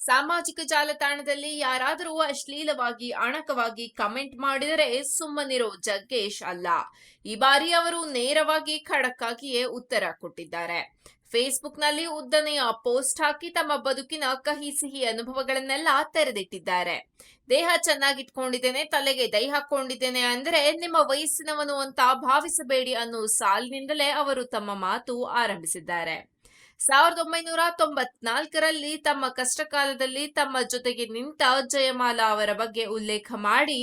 ಸಾಮಾಜಿಕ ಜಾಲತಾಣದಲ್ಲಿ ಯಾರಾದರೂ ಅಶ್ಲೀಲವಾಗಿ ಅಣಕವಾಗಿ ಕಮೆಂಟ್ ಮಾಡಿದರೆ ಸುಮ್ಮನಿರೋ ಜಗ್ಗೇಶ್ ಅಲ್ಲ. ಈ ಬಾರಿ ಅವರು ನೇರವಾಗಿ ಖಡಕ್ ಆಗಿಯೇ ಉತ್ತರ ಕೊಟ್ಟಿದ್ದಾರೆ. ಫೇಸ್ಬುಕ್ನಲ್ಲಿ ಉದ್ದನೆಯ ಪೋಸ್ಟ್ ಹಾಕಿ ತಮ್ಮ ಬದುಕಿನ ಕಹಿ ಸಿಹಿ ಅನುಭವಗಳನ್ನೆಲ್ಲ ತೆರೆದಿಟ್ಟಿದ್ದಾರೆ. ದೇಹ ಚೆನ್ನಾಗಿಟ್ಕೊಂಡಿದ್ದೇನೆ, ತಲೆಗೆ ದೈ ಹಾಕೊಂಡಿದ್ದೇನೆ ಅಂದ್ರೆ ನಿಮ್ಮ ವಯಸ್ಸಿನವನು ಅಂತ ಭಾವಿಸಬೇಡಿ ಅನ್ನೋ ಸಾಲಿನಿಂದಲೇ ಅವರು ತಮ್ಮ ಮಾತು ಆರಂಭಿಸಿದ್ದಾರೆ. 1994ರಲ್ಲಿ ತಮ್ಮ ಕಷ್ಟಕಾಲದಲ್ಲಿ ತಮ್ಮ ಜೊತೆಗೆ ನಿಂತ ಜಯಮಾಲಾ ಅವರ ಬಗ್ಗೆ ಉಲ್ಲೇಖ ಮಾಡಿ,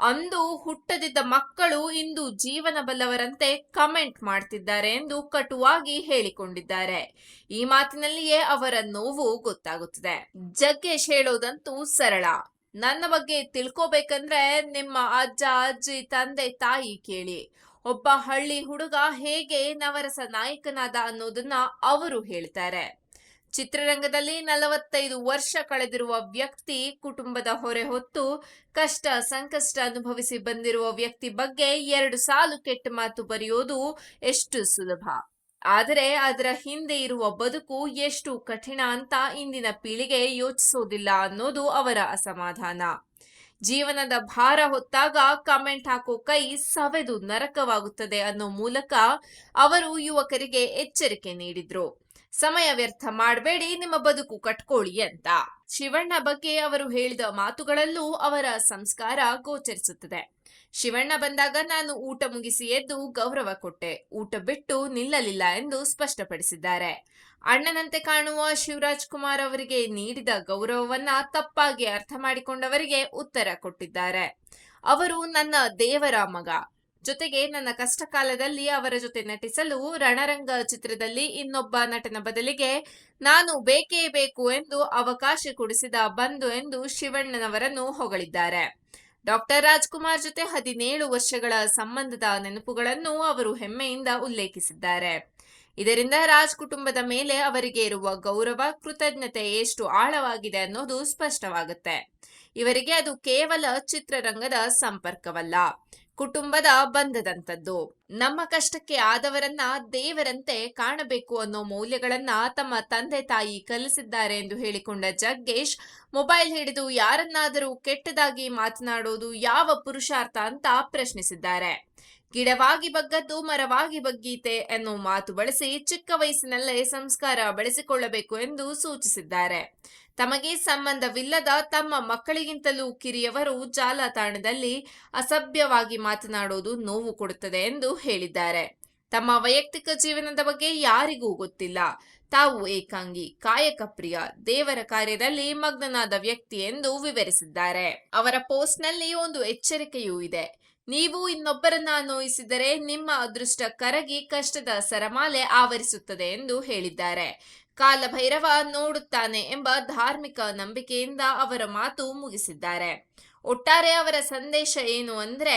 ಅಂದು ಹುಟ್ಟದಿದ್ದ ಮಕ್ಕಳು ಇಂದು ಜೀವನ ಬಲ್ಲವರಂತೆ ಕಮೆಂಟ್ ಮಾಡ್ತಿದ್ದಾರೆ ಎಂದು ಕಟುವಾಗಿ ಹೇಳಿಕೊಂಡಿದ್ದಾರೆ. ಈ ಮಾತಿನಲ್ಲಿಯೇ ಅವರ ನೋವು ಗೊತ್ತಾಗುತ್ತದೆ. ಜಗ್ಗೇಶ್ ಹೇಳೋದಂತೂ ಸರಳ. ನನ್ನ ಬಗ್ಗೆ ತಿಳ್ಕೋಬೇಕಂದ್ರೆ ನಿಮ್ಮ ಅಜ್ಜ ಅಜ್ಜಿ ತಂದೆ ತಾಯಿ ಕೇಳಿ. ಒಬ್ಬ ಹಳ್ಳಿ ಹುಡುಗ ಹೇಗೆ ನವರಸ ನಾಯಕನಾದ ಅನ್ನೋದನ್ನ ಅವರು ಹೇಳ್ತಾರೆ. ಚಿತ್ರರಂಗದಲ್ಲಿ 45 ವರ್ಷ ಕಳೆದಿರುವ ವ್ಯಕ್ತಿ, ಕುಟುಂಬದ ಹೊರೆ ಹೊತ್ತು ಕಷ್ಟ ಸಂಕಷ್ಟ ಅನುಭವಿಸಿ ಬಂದಿರುವ ವ್ಯಕ್ತಿ ಬಗ್ಗೆ 2 ಸಾಲು ಕೆಟ್ಟ ಮಾತು ಬರೆಯೋದು ಎಷ್ಟು ಸುಲಭ. ಆದರೆ ಅದರ ಹಿಂದೆ ಇರುವ ಬದುಕು ಎಷ್ಟು ಕಠಿಣ ಅಂತ ಇಂದಿನ ಪೀಳಿಗೆ ಯೋಚಿಸೋದಿಲ್ಲ ಅನ್ನೋದು ಅವರ ಅಸಮಾಧಾನ. ಜೀವನದ ಭಾರ ಹೊತ್ತಾಗ ಕಮೆಂಟ್ ಹಾಕೋ ಕೈ ಸವೆದು ನರಕವಾಗುತ್ತದೆ ಅನ್ನೋ ಮೂಲಕ ಅವರು ಯುವಕರಿಗೆ ಎಚ್ಚರಿಕೆ ನೀಡಿದ್ರು. ಸಮಯ ವ್ಯರ್ಥ ಮಾಡಬೇಡಿ, ನಿಮ್ಮ ಬದುಕು ಕಟ್ಕೊಳ್ಳಿ ಅಂತ. ಶಿವಣ್ಣ ಬಗ್ಗೆ ಅವರು ಹೇಳಿದ ಮಾತುಗಳಲ್ಲೂ ಅವರ ಸಂಸ್ಕಾರ ಗೋಚರಿಸುತ್ತದೆ. ಶಿವಣ್ಣ ಬಂದಾಗ ನಾನು ಊಟ ಮುಗಿಸಿ ಎದ್ದು ಗೌರವ ಕೊಟ್ಟೆ, ಊಟ ಬಿಟ್ಟು ನಿಲ್ಲಲಿಲ್ಲ ಎಂದು ಸ್ಪಷ್ಟಪಡಿಸಿದ್ದಾರೆ. ಅಣ್ಣನಂತೆ ಕಾಣುವ ಶಿವರಾಜ್ ಕುಮಾರ್ ಅವರಿಗೆ ನೀಡಿದ ಗೌರವವನ್ನ ತಪ್ಪಾಗಿ ಅರ್ಥ ಮಾಡಿಕೊಂಡವರಿಗೆ ಉತ್ತರ ಕೊಟ್ಟಿದ್ದಾರೆ. ಅವರು ನನ್ನ ದೇವರ ಮಗ, ಜೊತೆಗೆ ನನ್ನ ಕಷ್ಟ ಕಾಲದಲ್ಲಿ ಅವರ ಜೊತೆ ನಟಿಸಲು ರಣರಂಗ ಚಿತ್ರದಲ್ಲಿ ಇನ್ನೊಬ್ಬ ನಟನ ಬದಲಿಗೆ ನಾನು ಬೇಕೇ ಬೇಕು ಎಂದು ಅವಕಾಶ ಕೊಡಿಸಿದ ಬಂಧು ಎಂದು ಶಿವಣ್ಣನವರನ್ನು ಹೊಗಳಿದ್ದಾರೆ. ಡಾಕ್ಟರ್ ರಾಜ್ಕುಮಾರ್ ಜೊತೆ 17 ವರ್ಷಗಳ ಸಂಬಂಧದ ನೆನಪುಗಳನ್ನು ಅವರು ಹೆಮ್ಮೆಯಿಂದ ಉಲ್ಲೇಖಿಸಿದ್ದಾರೆ. ಇದರಿಂದ ರಾಜ್ ಕುಟುಂಬದ ಮೇಲೆ ಅವರಿಗೆ ಇರುವ ಗೌರವ, ಕೃತಜ್ಞತೆ ಎಷ್ಟು ಆಳವಾಗಿದೆ ಅನ್ನೋದು ಸ್ಪಷ್ಟವಾಗುತ್ತೆ. ಇವರಿಗೆ ಅದು ಕೇವಲ ಚಿತ್ರರಂಗದ ಸಂಪರ್ಕವಲ್ಲ, ಕುಟುಂಬದ ಬಂಧದಂತದ್ದು. ನಮ್ಮ ಕಷ್ಟಕ್ಕೆ ಆದವರನ್ನ ದೇವರಂತೆ ಕಾಣಬೇಕು ಅನ್ನೋ ಮೌಲ್ಯಗಳನ್ನ ತಮ್ಮ ತಂದೆ ತಾಯಿ ಕಲಿಸಿದ್ದಾರೆ ಎಂದು ಹೇಳಿಕೊಂಡ ಜಗ್ಗೇಶ್, ಮೊಬೈಲ್ ಹಿಡಿದು ಯಾರನ್ನಾದರೂ ಕೆಟ್ಟದಾಗಿ ಮಾತನಾಡೋದು ಯಾವ ಪುರುಷಾರ್ಥ ಅಂತ ಪ್ರಶ್ನಿಸಿದ್ದಾರೆ. ಗಿಡವಾಗಿ ಬಗ್ಗದ್ದು ಮರವಾಗಿ ಬಗ್ಗೀತೆ ಎನ್ನೋ ಮಾತು ಬಳಸಿ ಚಿಕ್ಕ ವಯಸ್ಸಿನಲ್ಲೇ ಸಂಸ್ಕಾರ ಬೆಳೆಸಿಕೊಳ್ಳಬೇಕು ಎಂದು ಸೂಚಿಸಿದ್ದಾರೆ. ತಮಗೆ ಸಂಬಂಧವಿಲ್ಲದ ತಮ್ಮ ಮಕ್ಕಳಿಗಿಂತಲೂ ಕಿರಿಯವರು ಜಾಲತಾಣದಲ್ಲಿ ಅಸಭ್ಯವಾಗಿ ಮಾತನಾಡೋದು ನೋವು ಕೊಡುತ್ತದೆ ಎಂದು ಹೇಳಿದ್ದಾರೆ. ತಮ್ಮ ವೈಯಕ್ತಿಕ ಜೀವನದ ಬಗ್ಗೆ ಯಾರಿಗೂ ಗೊತ್ತಿಲ್ಲ. ತಾವು ಏಕಾಂಗಿ, ಕಾಯಕಪ್ರಿಯ, ದೇವರ ಕಾರ್ಯದಲ್ಲಿ ಮಗ್ನನಾದ ವ್ಯಕ್ತಿ ಎಂದು ವಿವರಿಸಿದ್ದಾರೆ. ಅವರ ಪೋಸ್ಟ್ನಲ್ಲಿ ಒಂದು ಎಚ್ಚರಿಕೆಯೂ ಇದೆ. ನೀವು ಇನ್ನೊಬ್ಬರನ್ನ ನೋಯಿಸಿದರೆ ನಿಮ್ಮ ಅದೃಷ್ಟ ಕರಗಿ ಕಷ್ಟದ ಸರಮಾಲೆ ಆವರಿಸುತ್ತದೆ ಎಂದು ಹೇಳಿದ್ದಾರೆ. ಕಾಲಭೈರವ ನೋಡುತ್ತಾನೆ ಎಂಬ ಧಾರ್ಮಿಕ ನಂಬಿಕೆಯಿಂದ ಅವರ ಮಾತು ಮುಗಿಸಿದ್ದಾರೆ. ಒಟ್ಟಾರೆ ಅವರ ಸಂದೇಶ ಏನು ಅಂದ್ರೆ,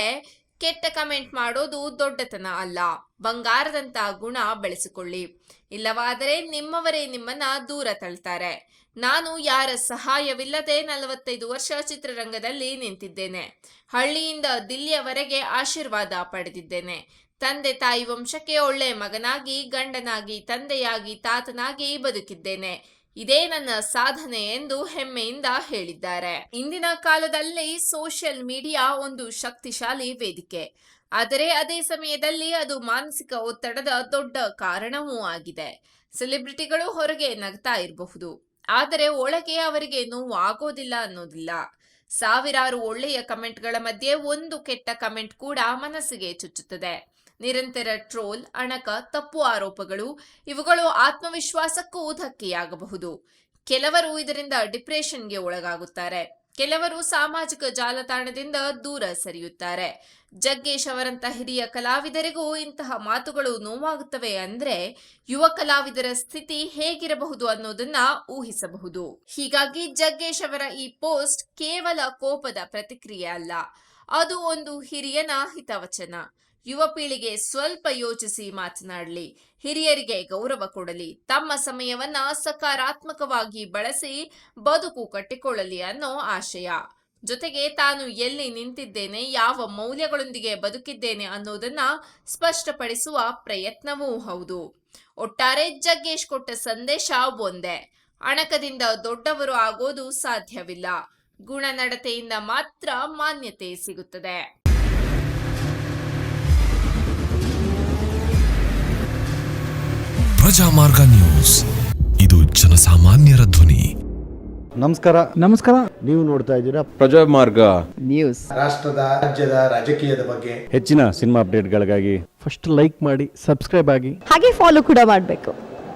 ಕೆಟ್ಟ ಕಮೆಂಟ್ ಮಾಡೋದು ದೊಡ್ಡತನ ಅಲ್ಲ, ಬಂಗಾರದಂತ ಗುಣ ಬೆಳೆಸಿಕೊಳ್ಳಿ. ಇಲ್ಲವಾದರೆ ನಿಮ್ಮವರೇ ನಿಮ್ಮನ್ನ ದೂರ ತಳ್ತಾರೆ. ನಾನು ಯಾರ ಸಹಾಯವಿಲ್ಲದೆ 45 ವರ್ಷ ಚಿತ್ರರಂಗದಲ್ಲಿ ನಿಂತಿದ್ದೇನೆ. ಹಳ್ಳಿಯಿಂದ ದಿಲ್ಲಿಯವರೆಗೆ ಆಶೀರ್ವಾದ ಪಡೆದಿದ್ದೇನೆ. ತಂದೆ ತಾಯಿ ವಂಶಕ್ಕೆ ಒಳ್ಳೆ ಮಗನಾಗಿ, ಗಂಡನಾಗಿ, ತಂದೆಯಾಗಿ, ತಾತನಾಗಿ ಬದುಕಿದ್ದೇನೆ. ಇದೇ ನನ್ನ ಸಾಧನೆ ಎಂದು ಹೆಮ್ಮೆಯಿಂದ ಹೇಳಿದ್ದಾರೆ. ಇಂದಿನ ಕಾಲದಲ್ಲಿ ಸೋಷಿಯಲ್ ಮೀಡಿಯಾ ಒಂದು ಶಕ್ತಿಶಾಲಿ ವೇದಿಕೆ. ಆದರೆ ಅದೇ ಸಮಯದಲ್ಲಿ ಅದು ಮಾನಸಿಕ ಒತ್ತಡದ ದೊಡ್ಡ ಕಾರಣವೂ ಆಗಿದೆ. ಸೆಲೆಬ್ರಿಟಿಗಳು ಹೊರಗೆ ನಗ್ತಾ ಇರಬಹುದು, ಆದರೆ ಒಳಗೆ ಅವರಿಗೆ ನೋವು ಆಗೋದಿಲ್ಲ ಅನ್ನೋದಿಲ್ಲ. ಸಾವಿರಾರು ಒಳ್ಳೆಯ ಕಮೆಂಟ್ಗಳ ಮಧ್ಯೆ ಒಂದು ಕೆಟ್ಟ ಕಮೆಂಟ್ ಕೂಡ ಮನಸ್ಸಿಗೆ ಚುಚ್ಚುತ್ತದೆ. ನಿರಂತರ ಟ್ರೋಲ್, ಅಣಕ, ತಪ್ಪು ಆರೋಪಗಳು ಇವುಗಳು ಆತ್ಮವಿಶ್ವಾಸಕ್ಕೂ ಧಕ್ಕೆಯಾಗಬಹುದು. ಕೆಲವರು ಇದರಿಂದ ಡಿಪ್ರೆಷನ್ಗೆ ಒಳಗಾಗುತ್ತಾರೆ. ಕೆಲವರು ಸಾಮಾಜಿಕ ಜಾಲತಾಣದಿಂದ ದೂರ ಸರಿಯುತ್ತಾರೆ. ಜಗ್ಗೇಶ್ ಅವರಂತ ಹಿರಿಯ ಕಲಾವಿದರಿಗೂ ಇಂತಹ ಮಾತುಗಳು ನೋವಾಗುತ್ತವೆ ಅಂದ್ರೆ ಯುವ ಕಲಾವಿದರ ಸ್ಥಿತಿ ಹೇಗಿರಬಹುದು ಅನ್ನೋದನ್ನ ಊಹಿಸಬಹುದು. ಹೀಗಾಗಿ ಜಗ್ಗೇಶ್ ಅವರ ಈ ಪೋಸ್ಟ್ ಕೇವಲ ಕೋಪದ ಪ್ರತಿಕ್ರಿಯೆ ಅಲ್ಲ, ಅದು ಒಂದು ಹಿರಿಯನ ಹಿತವಚನ. ಯುವ ಪೀಳಿಗೆ ಸ್ವಲ್ಪ ಯೋಚಿಸಿ ಮಾತನಾಡಲಿ, ಹಿರಿಯರಿಗೆ ಗೌರವ ಕೊಡಲಿ, ತಮ್ಮ ಸಮಯವನ್ನ ಸಕಾರಾತ್ಮಕವಾಗಿ ಬಳಸಿ ಬದುಕು ಕಟ್ಟಿಕೊಳ್ಳಲಿ ಅನ್ನೋ ಆಶಯ. ಜೊತೆಗೆ ತಾನು ಎಲ್ಲಿ ನಿಂತಿದ್ದೇನೆ, ಯಾವ ಮೌಲ್ಯಗಳೊಂದಿಗೆ ಬದುಕಿದ್ದೇನೆ ಅನ್ನೋದನ್ನ ಸ್ಪಷ್ಟಪಡಿಸುವ ಪ್ರಯತ್ನವೂ ಹೌದು. ಒಟ್ಟಾರೆ ಜಗ್ಗೇಶ್ ಕೊಟ್ಟ ಸಂದೇಶ ಒಂದೇ, ಅಣಕದಿಂದ ದೊಡ್ಡವರು ಆಗೋದು ಸಾಧ್ಯವಿಲ್ಲ. ಗುಣನಡತೆಯಿಂದ ಮಾತ್ರ ಮಾನ್ಯತೆ ಸಿಗುತ್ತದೆ. ಪ್ರಜಾಮಾರ್ಗ ನ್ಯೂಸ್, ಇದು ಜನಸಾಮಾನ್ಯರ ಧ್ವನಿ. ನಮಸ್ಕಾರ. ನೀವು ನೋಡ್ತಾ ಇದ್ದೀರಾ ಪ್ರಜಾಮಾರ್ಗ ನ್ಯೂಸ್. ರಾಷ್ಟ್ರದ ರಾಜ್ಯದ ರಾಜಕೀಯದ ಬಗ್ಗೆ ಹೆಚ್ಚಿನ ಸಿನಿಮಾ ಅಪ್ಡೇಟ್ಗಳಿಗಾಗಿ ಫಸ್ಟ್ ಲೈಕ್ ಮಾಡಿ, ಸಬ್ಸ್ಕ್ರೈಬ್ ಆಗಿ, ಹಾಗೆ ಫಾಲೋ ಕೂಡ ಮಾಡಬೇಕು.